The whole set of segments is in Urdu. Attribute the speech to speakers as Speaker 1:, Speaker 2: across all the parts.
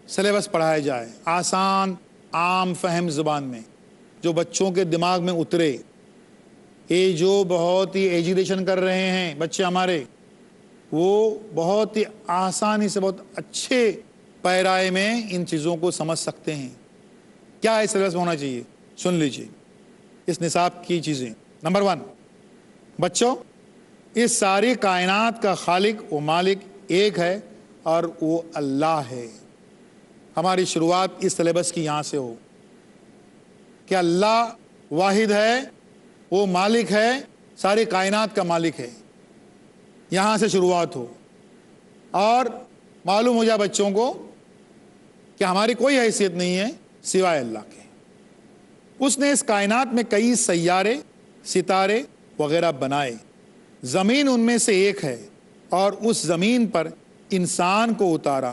Speaker 1: سلیبس پڑھایا جائے آسان عام فہم زبان میں، جو بچوں کے دماغ میں اترے۔ یہ جو بہت ہی ایجوکیشن کر رہے ہیں بچے ہمارے، وہ بہت ہی آسانی سے بہت اچھے پیرائے میں ان چیزوں کو سمجھ سکتے ہیں۔ کیا ہے سلیبس میں ہونا چاہیے؟ سن لیجیے اس نصاب کی چیزیں۔ نمبر 1، بچوں، اس ساری کائنات کا خالق و مالک ایک ہے اور وہ اللہ ہے۔ ہماری شروعات اس سلیبس کی یہاں سے ہو کہ اللہ واحد ہے، وہ مالک ہے، ساری کائنات کا مالک ہے، یہاں سے شروعات ہو، اور معلوم ہو جائے بچوں کو کہ ہماری کوئی حیثیت نہیں ہے سوائے اللہ کے۔ اس نے اس کائنات میں کئی سیارے، ستارے وغیرہ بنائے، زمین ان میں سے ایک ہے، اور اس زمین پر انسان کو اتارا۔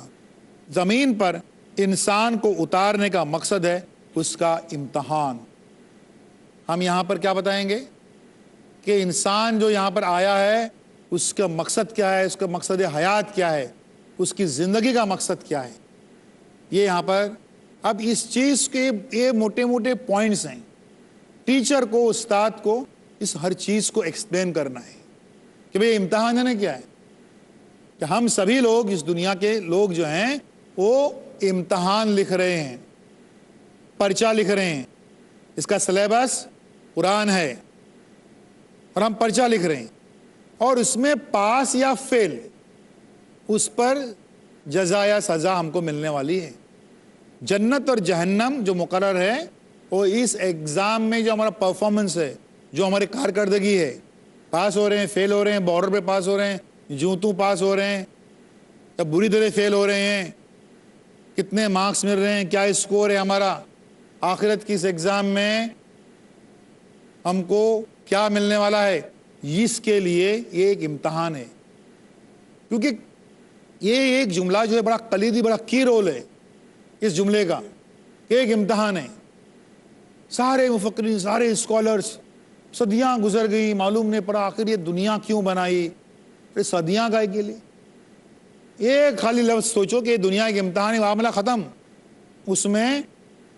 Speaker 1: زمین پر انسان کو اتارنے کا مقصد ہے اس کا امتحان۔ ہم یہاں پر کیا بتائیں گے کہ انسان جو یہاں پر آیا ہے اس کا مقصد کیا ہے، اس کا مقصد حیات کیا ہے، اس کی زندگی کا مقصد کیا ہے۔ یہ یہاں پر اب اس چیز کے یہ موٹے موٹے پوائنٹس ہیں۔ ٹیچر کو، استاد کو اس ہر چیز کو ایکسپلین کرنا ہے کہ بھئی امتحان ہے نا کیا ہے، کہ ہم سبھی لوگ، اس دنیا کے لوگ جو ہیں، وہ امتحان لکھ رہے ہیں، پرچہ لکھ رہے ہیں۔ اس کا سلیبس قرآن ہے اور ہم پرچہ لکھ رہے ہیں، اور اس میں پاس یا فیل، اس پر جزا یا سزا ہم کو ملنے والی ہے۔ جنت اور جہنم جو مقرر ہے وہ اس ایگزام میں جو ہمارا پرفارمنس ہے، جو ہماری کارکردگی ہے، پاس ہو رہے ہیں، فیل ہو رہے ہیں، بارڈر پہ پاس ہو رہے ہیں، جوں پاس ہو رہے ہیں، یا بری طرح فیل ہو رہے ہیں، کتنے مارکس مل رہے ہیں، کیا اسکور ہے ہمارا، آخرت کی اس ایگزام میں ہم کو کیا ملنے والا ہے، اس کے لیے یہ ایک امتحان ہے۔ کیونکہ یہ ایک جملہ جو ہے بڑا کلیدی، بڑا کی رول ہے اس جملے کا، ایک امتحان ہے۔ سارے مفکرین، سارے اسکالرز، صدیاں گزر گئی، معلوم نہیں پڑا آخر یہ دنیا کیوں بنائی، صدیاں گئے کے لیے۔ ایک خالی لفظ سوچو کہ دنیا کے امتحان معاملہ ختم۔ اس میں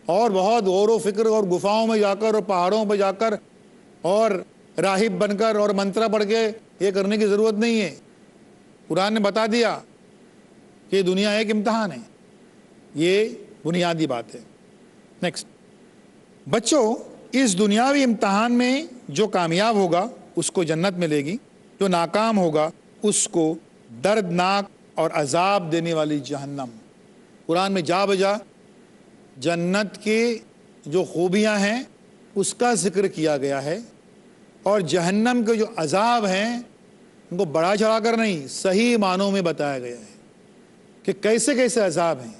Speaker 1: اور بہت غور و فکر اور گفاؤں میں جا کر اور پہاڑوں پہ جا کر اور راہب بن کر اور منتر پڑھ کے یہ کرنے کی ضرورت نہیں ہے۔ قرآن نے بتا دیا کہ دنیا ایک امتحان ہے، یہ بنیادی بات ہے۔ نیکسٹ، بچوں، اس دنیاوی امتحان میں جو کامیاب ہوگا اس کو جنت ملے گی، جو ناکام ہوگا اس کو دردناک اور عذاب دینے والی جہنم۔ قرآن میں جا بجا جنت کی جو خوبیاں ہیں اس کا ذکر کیا گیا ہے، اور جہنم کے جو عذاب ہیں ان کو بڑا چڑھا کر نہیں، صحیح معنوں میں بتایا گیا ہے کہ کیسے کیسے عذاب ہیں،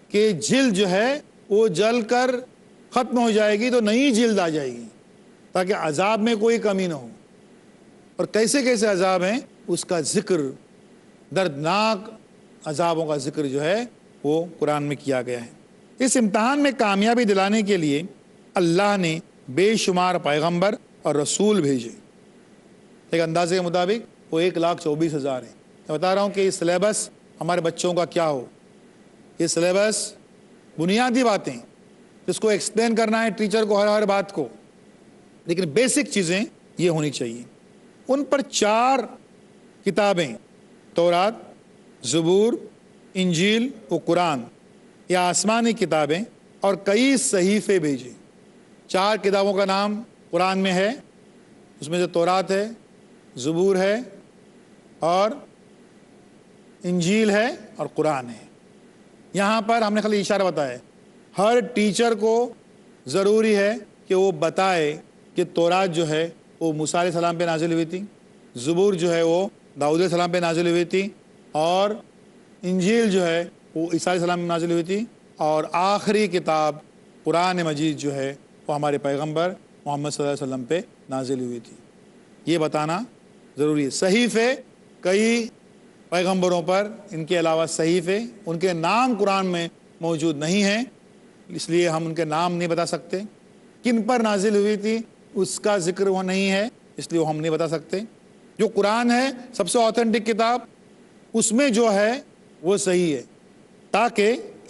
Speaker 1: کہ جلد جو ہے وہ جل کر ختم ہو جائے گی تو نئی جلد آ جائے گی تاکہ عذاب میں کوئی کمی نہ ہو، اور کیسے کیسے عذاب ہیں اس کا ذکر، دردناک عذابوں کا ذکر جو ہے وہ قرآن میں کیا گیا ہے۔ اس امتحان میں کامیابی دلانے کے لیے اللہ نے بے شمار پیغمبر اور رسول بھیجے۔ ایک اندازے کے مطابق وہ 1,24,000 ہیں۔ میں بتا رہا ہوں کہ یہ سلیبس ہمارے بچوں کا کیا ہو، یہ سلیبس بنیادی باتیں جس کو ایکسپلین کرنا ہے ٹیچر کو ہر بات کو، لیکن بیسک چیزیں یہ ہونی چاہیے۔ ان پر 4 کتابیں، تورات، زبور، انجیل و قرآن، یہ آسمانی کتابیں، اور کئی صحیفے بھیجے۔ 4 کتابوں کا نام قرآن میں ہے، اس میں جو تورات ہے، زبور ہے، اور انجیل ہے، اور قرآن ہے۔ یہاں پر ہم نے خالی اشارہ بتایا ہے، ہر ٹیچر کو ضروری ہے کہ وہ بتائے کہ تورات جو ہے وہ موسیٰ علیہ السلام پہ نازل ہوئی تھی، زبور جو ہے وہ داؤد علیہ السلام پہ نازل ہوئی تھی، اور انجیل جو ہے وہ عیسیٰ علیہ السلام پہ نازل ہوئی تھی، اور آخری کتاب قرآن مجید جو ہے وہ ہمارے پیغمبر محمد صلی اللہ علیہ وسلم پہ نازل ہوئی تھی۔ یہ بتانا ضروری ہے۔ صحیفے کئی پیغمبروں پر، ان کے علاوہ صحیفے، ان کے نام قرآن میں موجود نہیں ہیں، اس لیے ہم ان کے نام نہیں بتا سکتے۔ کن پر نازل ہوئی تھی اس کا ذکر وہ نہیں ہے، اس لیے وہ ہم نہیں بتا سکتے۔ جو قرآن ہے سب سے آتھینٹک کتاب، اس میں جو ہے وہ صحیح ہے، تاکہ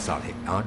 Speaker 2: 8:30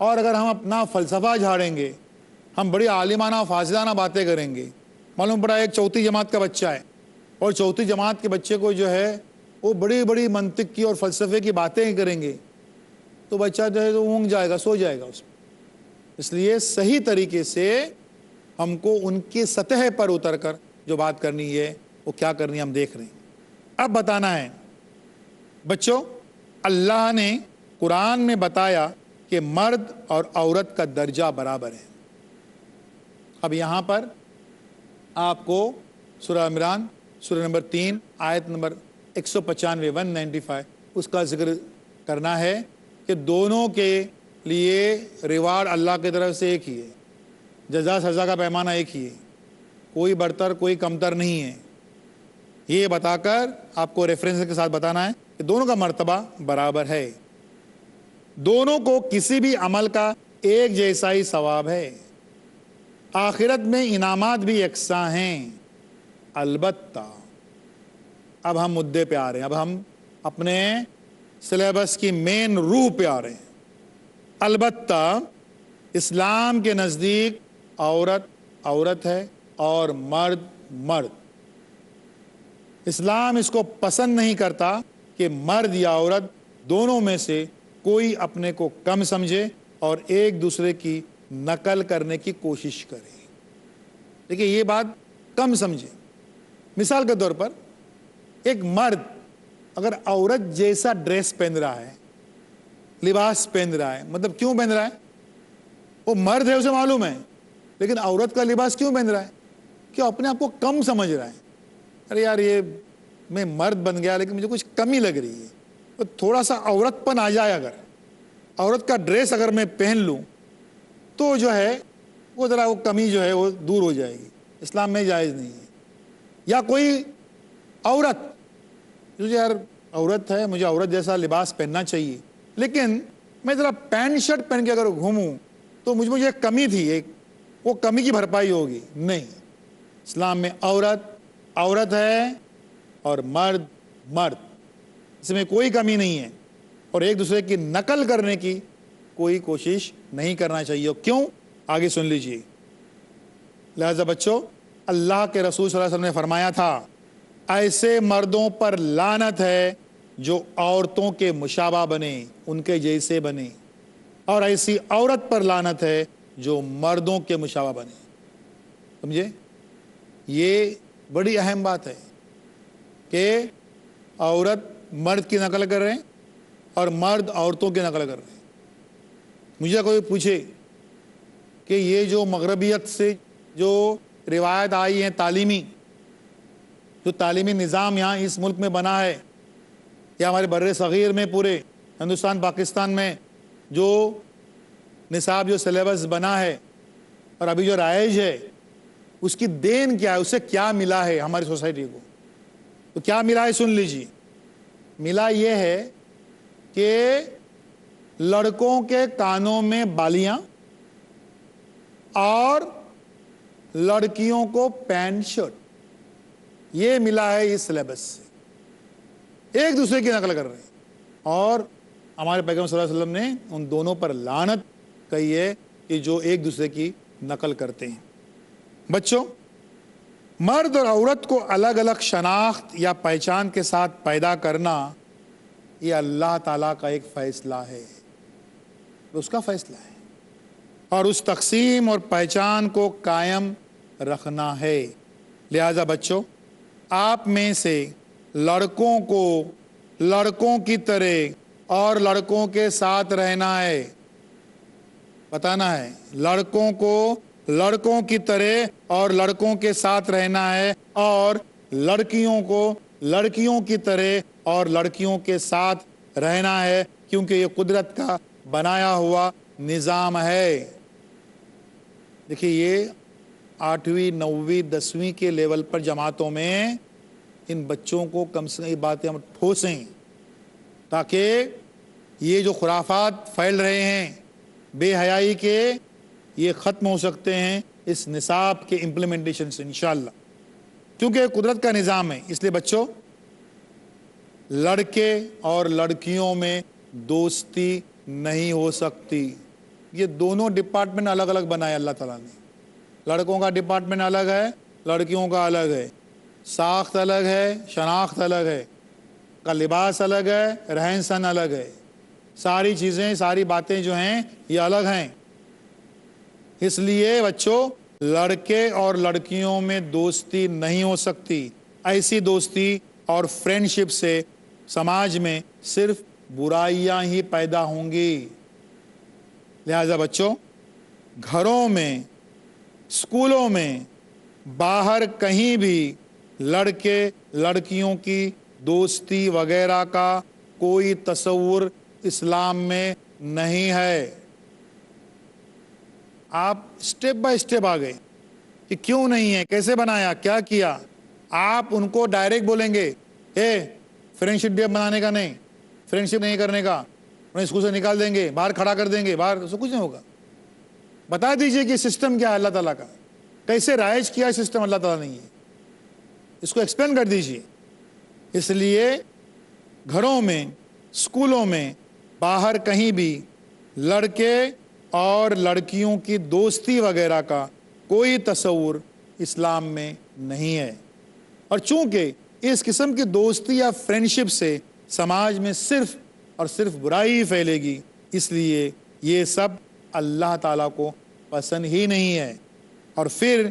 Speaker 1: اور اگر ہم اپنا فلسفہ جھاڑیں گے، ہم بڑی عالمانہ فاضلانہ باتیں کریں گے، معلوم پڑا ایک چوتھی جماعت کا بچہ ہے اور چوتھی جماعت کے بچے کو جو ہے وہ بڑی بڑی منطق کی اور فلسفے کی باتیں کریں گے، تو بچہ جو ہے تو اونگ جائے گا، سو جائے گا اس میں۔ اس لیے صحیح طریقے سے ہم کو ان کی سطح پر اتر کر جو بات کرنی ہے وہ کیا کرنی ہے ہم دیکھ رہے ہیں۔ اب بتانا ہے بچوں، اللہ نے قرآن میں بتایا کہ مرد اور عورت کا درجہ برابر ہے۔ اب یہاں پر آپ کو سورہ عمران سورہ نمبر 3 آیت نمبر 195 195 اس کا ذکر کرنا ہے کہ دونوں کے لیے ریوارڈ اللہ کی طرف سے ایک ہی ہے، جزا سزا کا پیمانہ ایک ہی ہے، کوئی برتر کوئی کمتر نہیں ہے۔ یہ بتا کر آپ کو ریفرنس کے ساتھ بتانا ہے کہ دونوں کا مرتبہ برابر ہے، دونوں کو کسی بھی عمل کا ایک جیسا ہی ثواب ہے، آخرت میں انعامات بھی یکساں ہیں۔ البتہ اب ہم مدعے پہ آ رہے ہیں، اب ہم اپنے سلیبس کی مین روح پہ آ رہے ہیں۔ البتہ اسلام کے نزدیک عورت عورت ہے اور مرد مرد۔ اسلام اس کو پسند نہیں کرتا کہ مرد یا عورت دونوں میں سے کوئی اپنے کو کم سمجھے اور ایک دوسرے کی نقل کرنے کی کوشش کرے۔ دیکھیے یہ بات کم سمجھے، مثال کے طور پر ایک مرد اگر عورت جیسا ڈریس پہن رہا ہے، لباس پہن رہا ہے، مطلب کیوں پہن رہا ہے؟ وہ مرد ہے اسے معلوم ہے، لیکن عورت کا لباس کیوں پہن رہا ہے؟ کہ اپنے آپ کو کم سمجھ رہا ہے، ارے یار یہ میں مرد بن گیا لیکن مجھے کچھ کمی لگ رہی ہے، تو تھوڑا سا عورت پن آ جائے، اگر عورت کا ڈریس اگر میں پہن لوں تو جو ہے وہ ذرا وہ کمی جو ہے وہ دور ہو جائے گی، اسلام میں جائز نہیں ہے۔ یا کوئی عورت جو یار عورت ہے، مجھے عورت جیسا لباس پہننا چاہیے، لیکن میں ذرا پینٹ شرٹ پہن کے اگر گھوموں تو مجھے ایک کمی تھی، ایک وہ کمی کی بھرپائی ہوگی، نہیں۔ اسلام میں عورت عورت ہے اور مرد مرد، اس میں کوئی کمی نہیں ہے، اور ایک دوسرے کی نقل کرنے کی کوئی کوشش نہیں کرنا چاہیے۔ کیوں؟ آگے سن لیجئے۔ لہذا بچوں، اللہ کے رسول صلی اللہ علیہ وسلم نے فرمایا تھا، ایسے مردوں پر لعنت ہے جو عورتوں کے مشابہ بنے، ان کے جیسے بنے، اور ایسی عورت پر لعنت ہے جو مردوں کے مشابہ بنے۔ سمجھے؟ یہ بڑی اہم بات ہے کہ عورت مرد کی نقل کر رہے ہیں اور مرد عورتوں کی نقل کر رہے ہیں۔ مجھے کوئی پوچھے کہ یہ جو مغربیت سے جو روایت آئی ہیں تعلیمی، جو تعلیمی نظام یہاں اس ملک میں بنا ہے یا ہمارے بر صغیر میں پورے ہندوستان پاکستان میں جو نصاب جو سلیبس بنا ہے اور ابھی جو رائج ہے، اس کی دین کیا ہے، اسے کیا ملا ہے ہماری سوسائٹی کو؟ تو کیا ملا ہے سن لیجیے۔ ملا یہ ہے کہ لڑکوں کے کانوں میں بالیاں اور لڑکیوں کو پینٹ شرٹ، یہ ملا ہے اس سلیبس سے، ایک دوسرے کی نقل کر رہے ہیں۔ اور ہمارے پیغمبر صلی اللہ علیہ وسلم نے ان دونوں پر لعنت کہی ہے کہ جو ایک دوسرے کی نقل کرتے ہیں۔ بچوں، مرد اور عورت کو الگ الگ شناخت یا پہچان کے ساتھ پیدا کرنا یہ اللہ تعالیٰ کا ایک فیصلہ ہے، اس کا فیصلہ ہے، اور اس تقسیم اور پہچان کو قائم رکھنا ہے۔ لہذا بچوں، آپ میں سے لڑکوں کو لڑکوں کی طرح اور لڑکوں کے ساتھ رہنا ہے، بتانا ہے، لڑکوں کو لڑکوں کی طرح اور لڑکوں کے ساتھ رہنا ہے، اور لڑکیوں کو لڑکیوں کی طرح اور لڑکیوں کے ساتھ رہنا ہے، کیونکہ یہ قدرت کا بنایا ہوا نظام ہے۔ دیکھیے یہ 8ویں 9ویں 10ویں کے لیول پر جماعتوں میں ان بچوں کو کم سے کم یہ باتیں ہم ٹھوسیں تاکہ یہ جو خرافات پھیل رہے ہیں بے حیائی کے، یہ ختم ہو سکتے ہیں اس نصاب کے امپلیمنٹیشن سے انشاءاللہ، کیونکہ قدرت کا نظام ہے۔ اس لیے بچوں، لڑکے اور لڑکیوں میں دوستی نہیں ہو سکتی، یہ دونوں ڈپارٹمنٹ الگ الگ بنائے اللہ تعالیٰ نے. لڑکوں کا ڈپارٹمنٹ الگ ہے, لڑکیوں کا الگ ہے. ساخت الگ ہے, شناخت الگ ہے, کا لباس الگ ہے, رہن سہن الگ ہے. ساری چیزیں, ساری باتیں جو ہیں یہ الگ ہیں. اس لیے بچوں, لڑکے اور لڑکیوں میں دوستی نہیں ہو سکتی. ایسی دوستی اور فرینڈشپ سے سماج میں صرف برائیاں ہی پیدا ہوں گی. لہذا بچوں, گھروں میں, اسکولوں میں, باہر کہیں بھی لڑکے لڑکیوں کی دوستی وغیرہ کا کوئی تصور اسلام میں نہیں ہے. آپ سٹیپ بائی سٹیپ آ گئے کہ کیوں نہیں ہے, کیسے بنایا, کیا کیا. آپ ان کو ڈائریکٹ بولیں گے فرینڈشپ ڈے بنانے کا نہیں, فرینڈشپ نہیں کرنے کا, انہیں اسکول سے نکال دیں گے, باہر کھڑا کر دیں گے, باہر اس کو کچھ نہیں ہوگا. بتا دیجئے کہ سسٹم کیا ہے اللہ تعالیٰ کا, کیسے رائج کیا سسٹم اللہ تعالیٰ نہیں ہے, اس کو ایکسپلین کر دیجئے. اس لیے گھروں میں, اسکولوں میں, باہر کہیں بھی لڑکے اور لڑکیوں کی دوستی وغیرہ کا کوئی تصور اسلام میں نہیں ہے. اور چونکہ اس قسم کی دوستی یا فرینڈشپ سے سماج میں صرف اور صرف برائی پھیلے گی, اس لیے یہ سب اللہ تعالیٰ کو پسند ہی نہیں ہے. اور پھر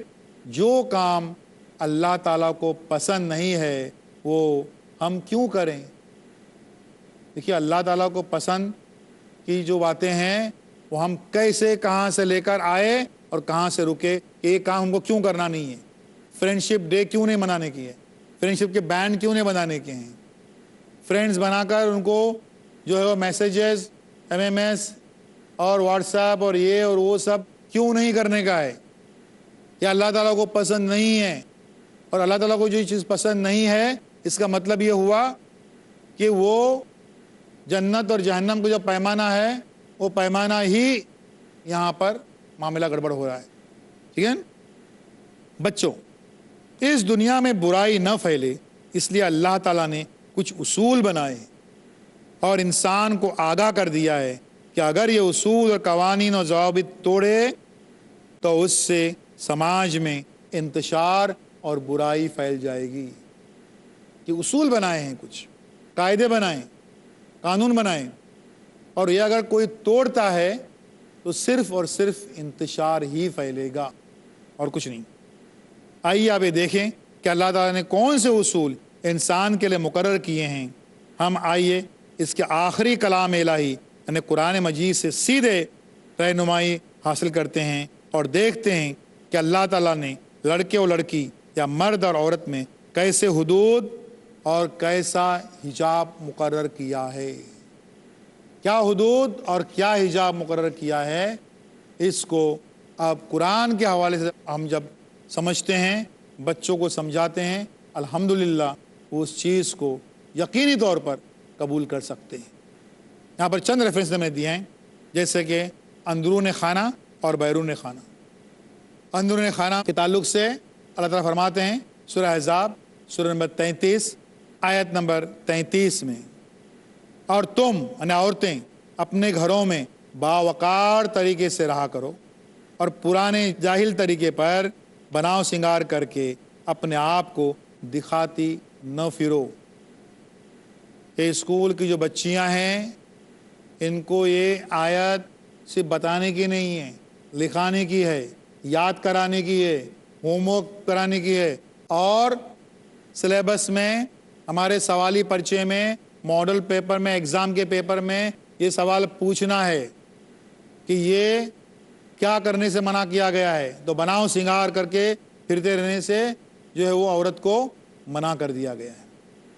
Speaker 1: جو کام اللہ تعالیٰ کو پسند نہیں ہے وہ ہم کیوں کریں. دیکھیے, اللہ تعالیٰ کو پسند کی جو باتیں ہیں وہ ہم کیسے, کہاں سے لے کر آئے اور کہاں سے رکے, یہ کام ہم کو کیوں کرنا نہیں ہے. فرینڈشپ ڈے کیوں نہیں منانے کی ہے, فرینڈشپ کے بینڈ کیوں نہیں بنانے کے ہیں, فرینڈز بنا کر ان کو جو ہے وہ میسیجز, MMS اور واٹس ایپ اور یہ اور وہ سب کیوں نہیں کرنے کا ہے. یہ اللہ تعالیٰ کو پسند نہیں ہے. اور اللہ تعالیٰ کو جو چیز پسند نہیں ہے اس کا مطلب یہ ہوا کہ وہ جنت اور جہنم کا جو پیمانہ ہے وہ پیمانہ ہی یہاں پر معاملہ گڑبڑ ہو رہا ہے. ٹھیک ہے بچوں, اس دنیا میں برائی نہ پھیلے اس لیے اللہ تعالیٰ نے کچھ اصول بنائے اور انسان کو آگاہ کر دیا ہے کہ اگر یہ اصول اور قوانین اور ضوابط توڑے تو اس سے سماج میں انتشار اور برائی پھیل جائے گی. کہ اصول بنائے ہیں, کچھ قاعدے بنائے, قانون بنائے, اور یہ اگر کوئی توڑتا ہے تو صرف اور صرف انتشار ہی پھیلے گا اور کچھ نہیں. آئیے آپ یہ دیکھیں کہ اللہ تعالیٰ نے کون سے اصول انسان کے لیے مقرر کیے ہیں. ہم آئیے اس کے آخری کلام الہی یعنی قرآن مجید سے سیدھے رہنمائی حاصل کرتے ہیں اور دیکھتے ہیں کہ اللہ تعالیٰ نے لڑکے اور لڑکی یا مرد اور عورت میں کیسے حدود اور کیسا حجاب مقرر کیا ہے. کیا حدود اور کیا حجاب مقرر کیا ہے, اس کو اب قرآن کے حوالے سے ہم جب سمجھتے ہیں, بچوں کو سمجھاتے ہیں, الحمدللہ وہ اس چیز کو یقینی طور پر قبول کر سکتے ہیں. یہاں پر چند ریفرنس میں دیے ہیں, جیسے کہ اندرون خانہ اور بیرون خانہ. اندرون خانہ کے تعلق سے اللہ تعالیٰ فرماتے ہیں سورہ احزاب سورہ نمبر 33 آیت نمبر 33 میں, اور تم یعنی عورتیں اپنے گھروں میں باوقار طریقے سے رہا کرو اور پرانے جاہل طریقے پر بناؤ سنگار کر کے اپنے آپ کو دکھاتی نہ پھرو. یہ اسکول کی جو بچیاں ہیں ان کو یہ آیت صرف بتانے کی نہیں ہے, لکھانے کی ہے, یاد کرانے کی ہے, ہوم ورک کرانے کی ہے, اور سلیبس میں ہمارے سوالی پرچے میں, ماڈل پیپر میں, ایگزام کے پیپر میں یہ سوال پوچھنا ہے کہ یہ کیا کرنے سے منع کیا گیا ہے. تو بناؤ سنگار کر کے پھرتے رہنے سے جو ہے وہ عورت کو منع کر دیا گیا ہے.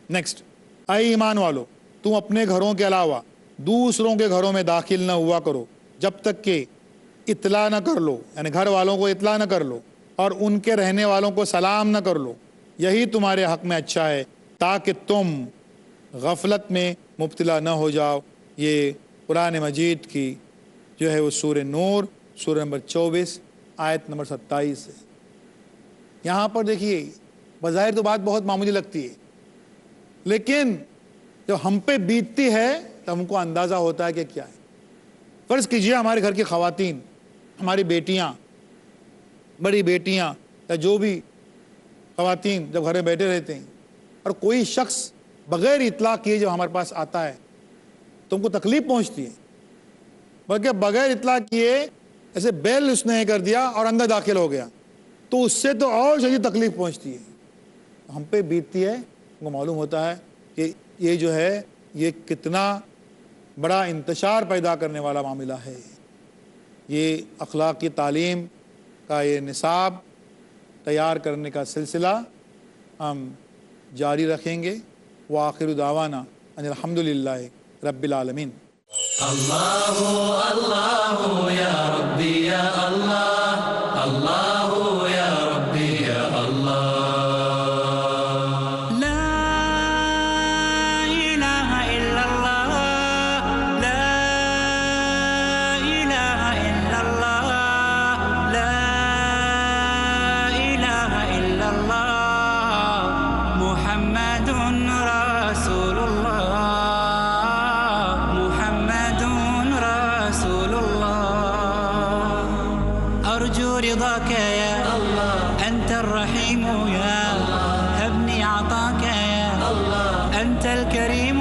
Speaker 1: نیکسٹ, اے ایمان والو تم اپنے گھروں کے علاوہ دوسروں کے گھروں میں داخل نہ ہوا کرو جب تک کہ اطلاع نہ کر لو, یعنی گھر والوں کو اطلاع نہ کر لو اور ان کے رہنے والوں کو سلام نہ کر لو. یہی تمہارے حق میں اچھا ہے تاکہ تم غفلت میں مبتلا نہ ہو جاؤ. یہ قرآن مجید کی جو ہے وہ سورہ نور سورہ نمبر 24 آیت نمبر 27 ہے. یہاں پر دیکھیے بظاہر تو بات بہت معمولی لگتی ہے, لیکن جب ہم پہ بیتتی ہے تو ہم کو اندازہ ہوتا ہے کہ کیا ہے. فرض کیجئے ہمارے گھر کی خواتین، ہماری بیٹیاں، بڑی بیٹیاں یا جو بھی خواتین جب گھر میں بیٹھے رہتے ہیں اور کوئی شخص بغیر اطلاع کیے جب ہمارے پاس آتا ہے تو ان کو تکلیف پہنچتی ہے، بلکہ بغیر اطلاع کیے ایسے بیل اس نے کر دیا اور اندر داخل ہو گیا تو اس سے تو اور شدید تکلیف پہنچتی ہے، ہم پہ بیتتی ہے۔ ان کو معلوم ہوتا ہے کہ یہ جو ہے یہ کتنا بڑا انتشار پیدا کرنے والا معاملہ ہے۔ یہ اخلاقی تعلیم کا یہ نصاب تیار کرنے کا سلسلہ ہم جاری رکھیں گے۔ وآخر دعوانا ان الحمدللہ رب العالمین۔
Speaker 3: اللہ اللہ یا ربی یا اللہ، اللہ یا ربی یا اللہ۔ رضاك يا الله أنت الرحيم يا الله، هبني عطاك يا الله أنت الكريم